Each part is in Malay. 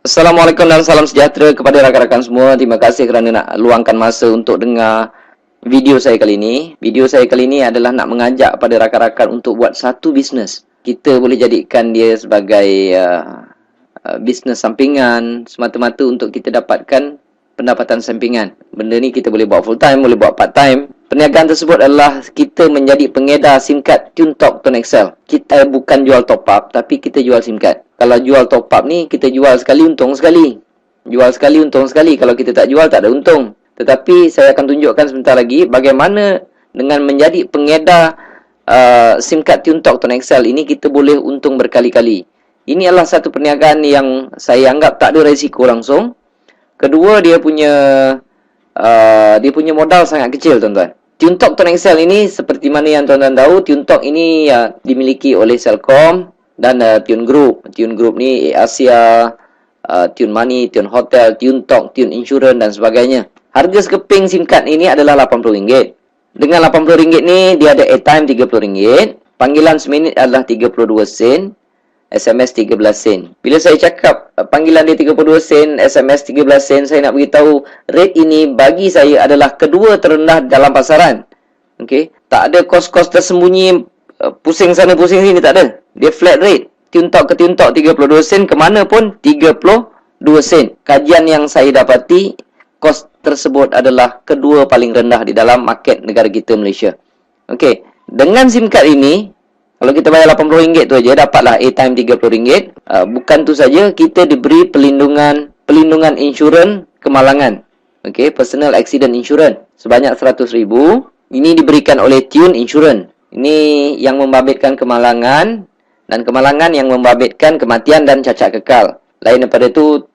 Assalamualaikum dan salam sejahtera kepada rakan-rakan semua. Terima kasih kerana nak luangkan masa untuk dengar video saya kali ini. Video saya kali ini adalah nak mengajak pada rakan-rakan untuk buat satu bisnes. Kita boleh jadikan dia sebagai bisnes sampingan semata-mata untuk kita dapatkan pendapatan sampingan. Benda ni kita boleh buat full time, boleh buat part time. Perniagaan tersebut adalah kita menjadi pengedar SIM card TuneTalk Tone XL. Kita bukan jual top up, tapi kita jual SIM card. Kalau jual top up ni, kita jual sekali, untung sekali. Jual sekali, untung sekali. Kalau kita tak jual, tak ada untung. Tetapi saya akan tunjukkan sebentar lagi bagaimana dengan menjadi pengedar SIM card TuneTalk Tone XL ini kita boleh untung berkali-kali. Ini adalah satu perniagaan yang saya anggap tak ada risiko langsung. Kedua, dia punya modal sangat kecil, tuan-tuan. TuneTalk Tone XL ini seperti mana yang tuan-tuan tahu, TuneTalk ini dimiliki oleh Celcom dan Tune Group. Tune Group ni Asia, Tune Money, Tune Hotel, TuneTalk, Tune Insurance dan sebagainya. Harga sekeping SIM card ini adalah RM80. Dengan RM80 ni dia ada airtime RM30, panggilan seminit adalah 32 sen, SMS 13 sen. Bila saya cakap panggilan dia 32 sen, SMS 13 sen, saya nak beritahu rate ini bagi saya adalah kedua terendah dalam pasaran. Okey, tak ada kos-kos tersembunyi, pusing sana pusing sini, tak ada. Dia flat rate. TuneTalk ke TuneTalk 32 sen, ke mana pun 32 sen. Kajian yang saya dapati, kos tersebut adalah kedua paling rendah di dalam market negara kita, Malaysia. Okey, dengan SIM card ini, kalau kita bayar RM80 tu aja, dapatlah airtime RM30. Bukan tu saja, kita diberi pelindungan insurans kemalangan. Okey, personal accident insurance sebanyak RM100,000. Ini diberikan oleh Tune Insurance. Ini yang membabitkan kemalangan, dan kemalangan yang membabitkan kematian dan cacat kekal. Lain daripada tu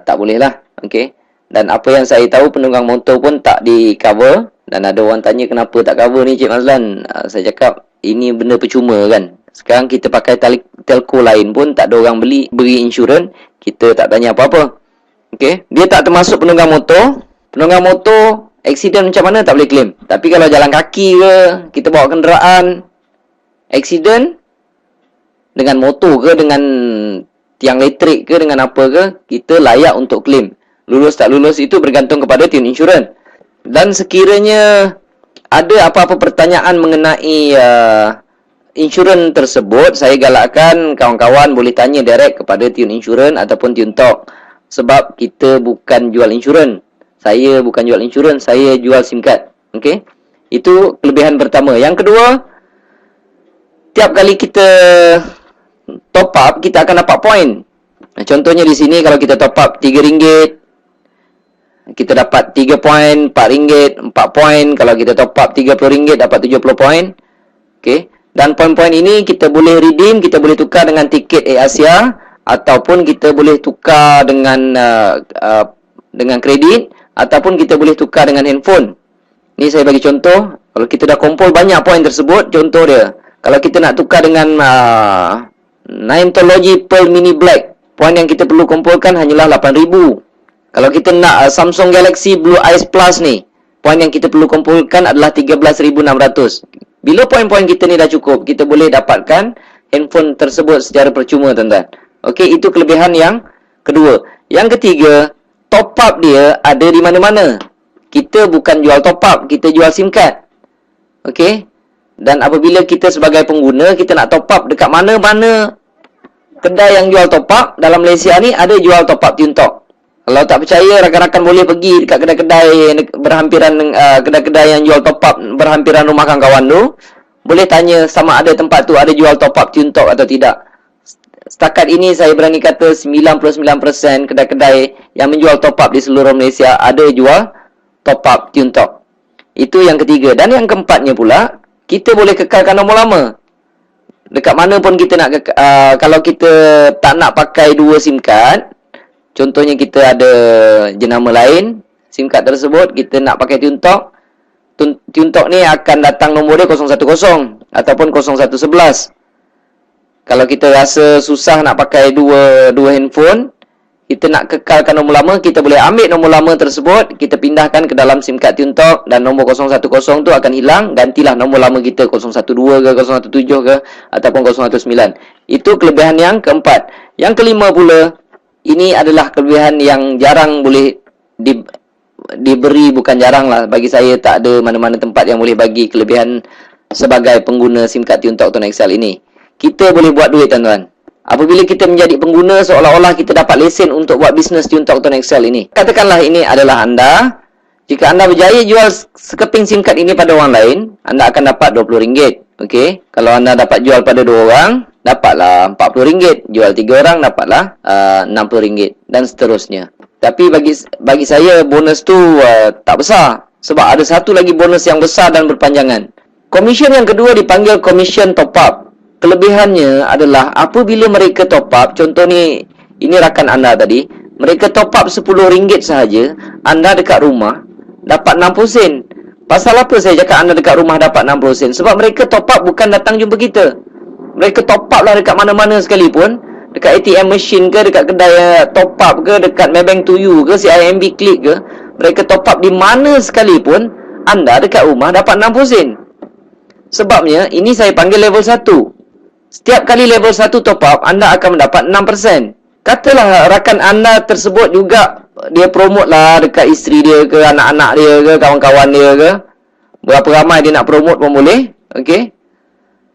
tak boleh lah. Okey. Dan apa yang saya tahu, penunggang motor pun tak di cover. Dan ada orang tanya kenapa tak cover ni, Cik Mazlan. Saya cakap ini benda percuma kan. Sekarang kita pakai telco lain pun tak ada orang beri insurans, kita tak tanya apa-apa. Okey, dia tak termasuk penunggang motor. Penunggang motor accident macam mana tak boleh claim. Tapi kalau jalan kaki ke, kita bawa kenderaan, accident dengan motor ke, dengan tiang elektrik ke, dengan apa ke, kita layak untuk claim. Lulus tak lulus itu bergantung kepada Tune Insurance. Dan sekiranya ada apa-apa pertanyaan mengenai insurans tersebut, saya galakkan kawan-kawan boleh tanya direct kepada Tune Insurance ataupun TuneTalk. Sebab kita bukan jual insurans. Saya bukan jual insurans, saya jual SIM card. Okey? Itu kelebihan pertama. Yang kedua, tiap kali kita top up, kita akan dapat point. Contohnya di sini kalau kita top up RM3, kita dapat 3 poin, RM4, 4 poin. Kalau kita top up RM30, dapat 70 poin. Okey. Dan poin-poin ini kita boleh redeem, kita boleh tukar dengan tiket AirAsia, ataupun kita boleh tukar dengan kredit, ataupun kita boleh tukar dengan handphone. Ni saya bagi contoh. Kalau kita dah kumpul banyak poin tersebut, contoh dia, kalau kita nak tukar dengan Nimetology Pearl Mini Black, poin yang kita perlu kumpulkan hanyalah 8,000. Kalau kita nak Samsung Galaxy Blue Ice Plus ni, poin yang kita perlu kumpulkan adalah 13,600. Bila poin-poin kita ni dah cukup, kita boleh dapatkan handphone tersebut secara percuma, tuan-tuan. Okey, itu kelebihan yang kedua. Yang ketiga, top up dia ada di mana-mana. Kita bukan jual top up, kita jual SIM card. Okey? Dan apabila kita sebagai pengguna, kita nak top up dekat mana-mana kedai yang jual top up dalam Malaysia ni, ada jual top up TuneTalk. Kalau tak percaya, rakan-rakan boleh pergi dekat kedai-kedai berhampiran, kedai-kedai yang jual top up berhampiran rumah kawan-kawan tu. Boleh tanya sama ada tempat tu ada jual top up TuneTalk atau tidak. Setakat ini saya berani kata 99% kedai-kedai yang menjual top up di seluruh Malaysia ada jual top up TuneTalk. Itu yang ketiga. Dan yang keempatnya pula, kita boleh kekalkan nombor lama. Dekat mana pun kita nak kalau kita tak nak pakai dua SIM card, contohnya kita ada jenama lain, SIM card tersebut kita nak pakai TuneTalk. TuneTalk ni akan datang nombor dia 010 ataupun 0111. Kalau kita rasa susah nak pakai dua handphone, kita nak kekalkan nombor lama, kita boleh ambil nombor lama tersebut, kita pindahkan ke dalam SIM card TuneTalk, dan nombor 010 tu akan hilang. Gantilah nombor lama kita 012 ke, 017 ke, ataupun 019. Itu kelebihan yang keempat. Yang kelima pula, Ini adalah kelebihan yang jarang boleh diberi, bukan jarang lah. Bagi saya tak ada mana-mana tempat yang boleh bagi kelebihan sebagai pengguna SIM card TuneTalk Tone XL ini. Kita boleh buat duit, tuan-tuan. Apabila kita menjadi pengguna, seolah-olah kita dapat lesen untuk buat bisnes TuneTalk Tone XL ini. Katakanlah ini adalah anda. Jika anda berjaya jual sekeping SIM card ini pada orang lain, anda akan dapat RM20. Okey. Kalau anda dapat jual pada 2 orang, dapatlah RM40. Jual 3 orang, dapatlah RM60 dan seterusnya. Tapi bagi saya bonus tu tak besar, sebab ada satu lagi bonus yang besar dan berpanjangan. Komisen yang kedua dipanggil komisen top up. Kelebihannya adalah apabila mereka top up, contoh ni, ini rakan anda tadi, mereka top up RM10 sahaja, anda dekat rumah dapat 60 sen. Pasal apa saya cakap anda dekat rumah dapat 60 sen? Sebab mereka top up bukan datang jumpa kita. Mereka top up lah dekat mana-mana sekalipun. Dekat ATM machine ke, dekat kedai top up ke, dekat Maybank to you ke, CIMB Click ke. Mereka top up di mana sekalipun, anda dekat rumah dapat 60 sen. Sebabnya, ini saya panggil level 1. Setiap kali level 1 top up, anda akan mendapat 6%. Katalah rakan anda tersebut juga, dia promote lah dekat isteri dia ke, anak-anak dia ke, kawan-kawan dia ke. Berapa ramai dia nak promote pun boleh. Okey.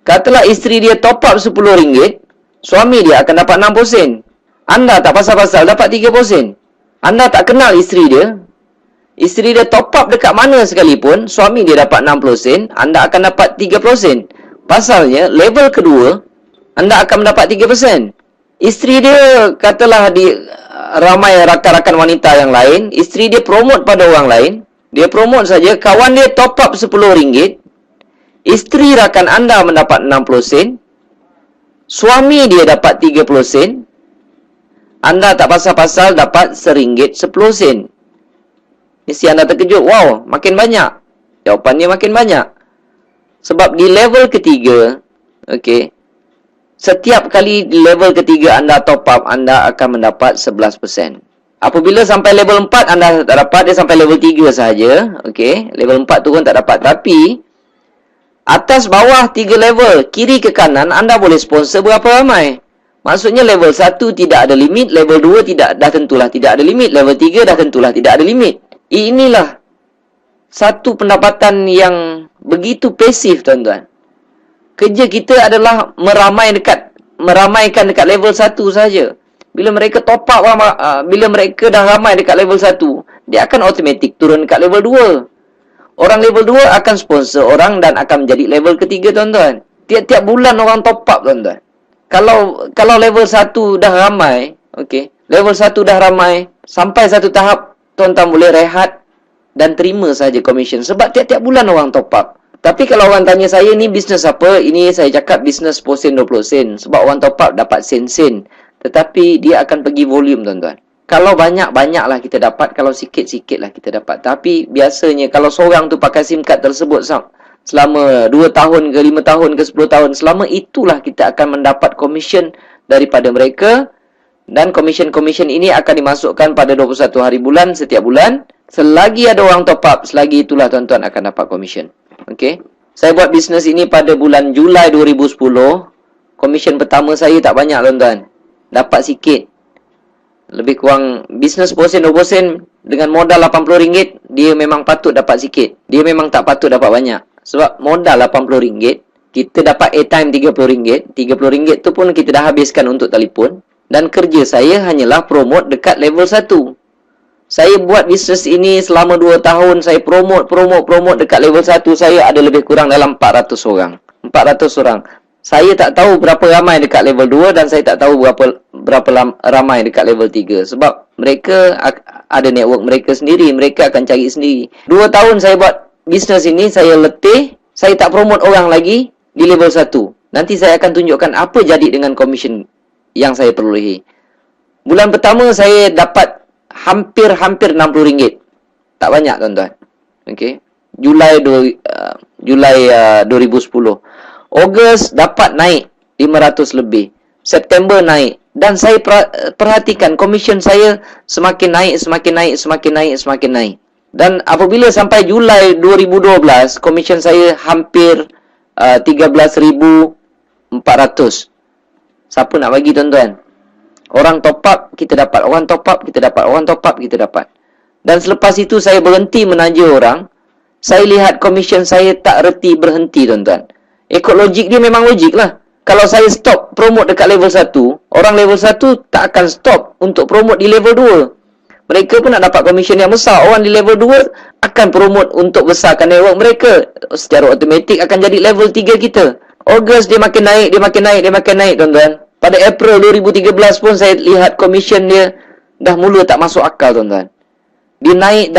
Katalah isteri dia top up RM10, suami dia akan dapat 60 sen. Anda tak pasal-pasal dapat 30 sen. Anda tak kenal isteri dia. Isteri dia top up dekat mana sekalipun, suami dia dapat 60 sen, anda akan dapat 30 sen. Pasalnya, level kedua, anda akan mendapat 3%. Isteri dia, katalah ramai rakan-rakan wanita yang lain, isteri dia promote pada orang lain, dia promote saja, kawan dia top up RM10, isteri rakan anda mendapat 60 sen, suami dia dapat 30 sen, anda tak pasal-pasal dapat RM1 10 sen. Mesti anda terkejut, wow, makin banyak. Jawapannya makin banyak. Sebab di level ketiga, okey, setiap kali di level ketiga anda top up, anda akan mendapat 11%. Apabila sampai level 4, anda tak dapat, dia sampai level 3 sahaja. Okey, level 4 turun tak dapat. Tapi, atas bawah 3 level, kiri ke kanan, anda boleh sponsor berapa ramai. Maksudnya level 1 tidak ada limit, level 2 dah tentulah tidak ada limit, level 3 dah tentulah tidak ada limit. Inilah satu pendapatan yang begitu pasif, tuan-tuan. Kerja kita adalah meramaikan dekat level 1 saja. Bila mereka top up, bila mereka dah ramai dekat level 1, dia akan automatik turun dekat level 2. Orang level 2 akan sponsor orang dan akan menjadi level ketiga, tuan-tuan. Tiap-tiap bulan orang top up, tuan-tuan. Kalau level 1 dah ramai, okey, level 1 dah ramai, sampai satu tahap, tuan-tuan boleh rehat dan terima saja komisen. Sebab tiap-tiap bulan orang top up. Tapi kalau orang tanya saya, ni bisnes apa? Ini saya cakap bisnes 10 sen, 20 sen. Sebab orang top up dapat sen-sen. Tetapi dia akan pergi volume, tuan-tuan. Kalau banyak-banyaklah kita dapat. Kalau sikit-sikitlah kita dapat. Tapi biasanya kalau seorang tu pakai SIM card tersebut selama 2 tahun ke 5 tahun ke 10 tahun, selama itulah kita akan mendapat komisen daripada mereka. Dan komisen-komisen ini akan dimasukkan pada 21 hari bulan setiap bulan. Selagi ada orang top up, selagi itulah tuan-tuan akan dapat komisen. Okey. Saya buat bisnes ini pada bulan Julai 2010. Komisen pertama saya tak banyak, tuan-tuan. Dapat sikit. Lebih kurang bisnes 10 sen, 20 sen dengan modal RM80, dia memang patut dapat sikit. Dia memang tak patut dapat banyak. Sebab modal RM80, kita dapat airtime RM30. RM30 tu pun kita dah habiskan untuk telefon. Dan kerja saya hanyalah promote dekat level 1. Saya buat bisnes ini selama 2 tahun. Saya promote dekat level 1. Saya ada lebih kurang dalam 400 orang. 400 orang. Saya tak tahu berapa ramai dekat level 2 dan saya tak tahu berapa ramai dekat level 3. Sebab mereka ada network mereka sendiri. Mereka akan cari sendiri. 2 tahun saya buat bisnes ini, saya letih. Saya tak promote orang lagi di level 1. Nanti saya akan tunjukkan apa jadi dengan komisen yang saya perolehi. Bulan pertama saya dapat hampir RM60. Tak banyak, tuan-tuan. Okey. Julai 2010. Ogos dapat naik 500 lebih. September naik. Dan saya perhatikan komisen saya semakin naik. Dan apabila sampai Julai 2012, komisen saya hampir 13,400. Siapa nak bagi, tuan-tuan? Orang top up, kita dapat. Orang top up, kita dapat. Orang top up, kita dapat. Dan selepas itu saya berhenti menaja orang. Saya lihat komisen saya tak reti berhenti, tuan-tuan. Ikut logik dia memang logik lah. Kalau saya stop promote dekat level 1, orang level 1 tak akan stop untuk promote di level 2. Mereka pun nak dapat komisen yang besar. Orang di level 2 akan promote untuk besarkan network mereka. Secara automatik akan jadi level 3 kita. Ogos dia makin naik, dia makin naik, dia makin naik, tuan-tuan. Pada April 2013 pun saya lihat komisen dia dah mula tak masuk akal, tuan-tuan. Dia naik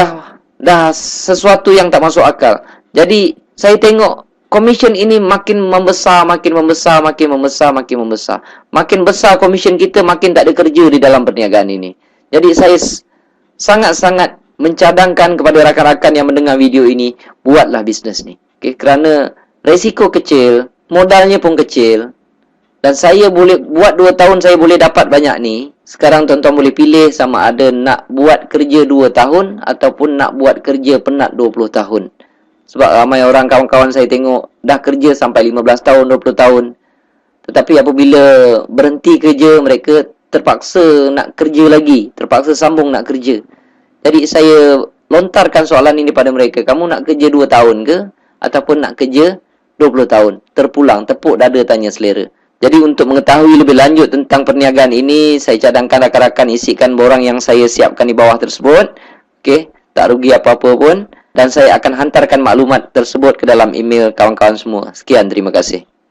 dah sesuatu yang tak masuk akal. Jadi saya tengok komisen ini makin membesar, makin membesar, makin membesar, makin membesar. Makin besar komisen kita, makin tak ada kerja di dalam perniagaan ini. Jadi saya sangat-sangat mencadangkan kepada rakan-rakan yang mendengar video ini, buatlah bisnes ni. Okay, kerana resiko kecil, modalnya pun kecil. Dan saya boleh buat 2 tahun saya boleh dapat banyak ni. Sekarang tuan-tuan boleh pilih sama ada nak buat kerja 2 tahun ataupun nak buat kerja penat 20 tahun. Sebab ramai orang kawan-kawan saya tengok dah kerja sampai 15 tahun, 20 tahun. Tetapi apabila berhenti kerja, mereka terpaksa nak kerja lagi, terpaksa sambung nak kerja. Jadi saya lontarkan soalan ini pada mereka, kamu nak kerja 2 tahun ke ataupun nak kerja 20 tahun? Terpulang, tepuk dada tanya selera. Jadi untuk mengetahui lebih lanjut tentang perniagaan ini, saya cadangkan rakan-rakan isikan borang yang saya siapkan di bawah tersebut. Okey, tak rugi apa-apa pun. Dan saya akan hantarkan maklumat tersebut ke dalam email kawan-kawan semua. Sekian, terima kasih.